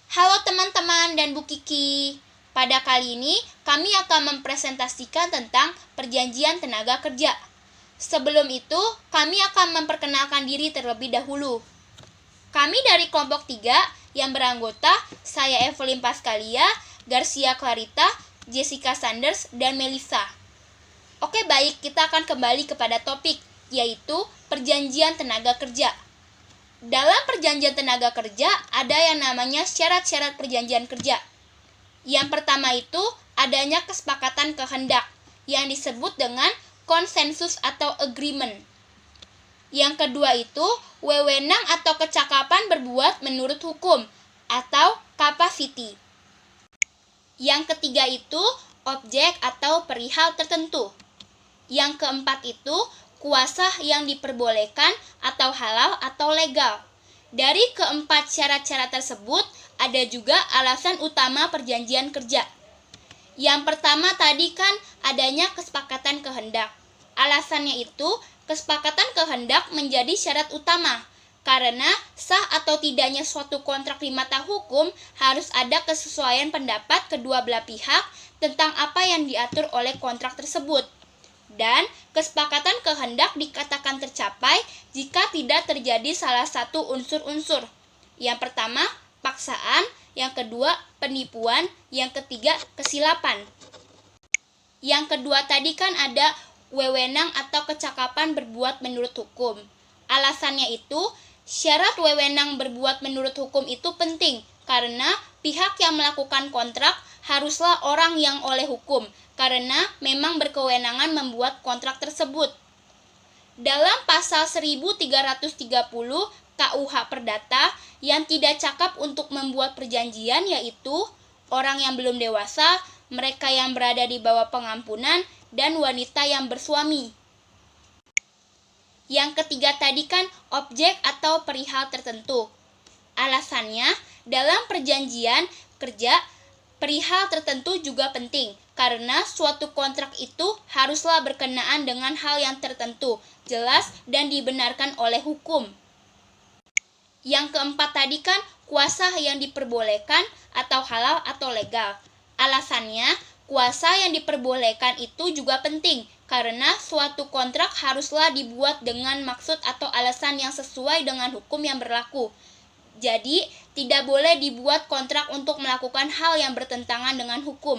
Halo teman-teman dan Bu Kiki. Pada kali ini kami akan mempresentasikan tentang perjanjian tenaga kerja. Sebelum itu, kami akan memperkenalkan diri terlebih dahulu. Kami dari kelompok 3 yang beranggota saya Evelyn Pascalia, Garcia Clarita, Jessica Sanders, dan Melissa. Oke baik, kita akan kembali kepada topik, yaitu perjanjian tenaga kerja. Dalam perjanjian tenaga kerja, ada yang namanya syarat-syarat perjanjian kerja. Yang pertama itu, adanya kesepakatan kehendak, yang disebut dengan konsensus atau agreement. Yang kedua itu, wewenang atau kecakapan berbuat menurut hukum, atau capacity. Yang ketiga itu, objek atau perihal tertentu. Yang keempat itu, kuasa yang diperbolehkan atau halal atau legal. Dari keempat syarat-syarat tersebut, ada juga alasan utama perjanjian kerja. Yang pertama tadi kan adanya kesepakatan kehendak. Alasannya itu, kesepakatan kehendak menjadi syarat utama. Karena sah atau tidaknya suatu kontrak di mata hukum harus ada kesesuaian pendapat kedua belah pihak tentang apa yang diatur oleh kontrak tersebut. Dan kesepakatan kehendak dikatakan tercapai jika tidak terjadi salah satu unsur-unsur. Yang pertama, paksaan, yang kedua, penipuan, yang ketiga, kesilapan. Yang kedua tadi kan ada wewenang atau kecakapan berbuat menurut hukum. Alasannya itu, syarat wewenang berbuat menurut hukum itu penting karena pihak yang melakukan kontrak haruslah orang yang oleh hukum, karena memang berkewenangan membuat kontrak tersebut. Dalam pasal 1330 KUH Perdata, yang tidak cakap untuk membuat perjanjian yaitu orang yang belum dewasa, mereka yang berada di bawah pengampunan, dan wanita yang bersuami. Yang ketiga tadi kan objek atau perihal tertentu. Alasannya, dalam perjanjian kerja, perihal tertentu juga penting, karena suatu kontrak itu haruslah berkenaan dengan hal yang tertentu, jelas dan dibenarkan oleh hukum. Yang keempat tadi kan kuasa yang diperbolehkan atau halal atau legal. Alasannya, kuasa yang diperbolehkan itu juga penting, karena suatu kontrak haruslah dibuat dengan maksud atau alasan yang sesuai dengan hukum yang berlaku. Jadi, tidak boleh dibuat kontrak untuk melakukan hal yang bertentangan dengan hukum.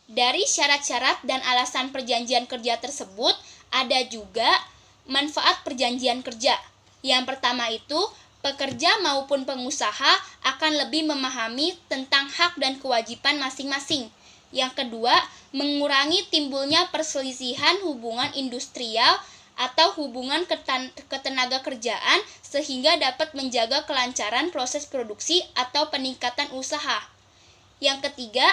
Dari syarat-syarat dan alasan perjanjian kerja tersebut, ada juga manfaat perjanjian kerja. Yang pertama itu, pekerja maupun pengusaha akan lebih memahami tentang hak dan kewajiban masing-masing. Yang kedua, mengurangi timbulnya perselisihan hubungan industrial atau hubungan ketenaga kerjaan sehingga dapat menjaga kelancaran proses produksi atau peningkatan usaha. Yang ketiga,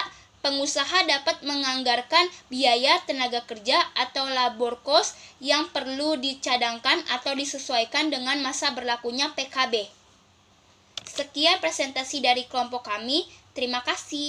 pengusaha dapat menganggarkan biaya tenaga kerja atau labor cost yang perlu dicadangkan atau disesuaikan dengan masa berlakunya PKB. Sekian presentasi dari kelompok kami. Terima kasih.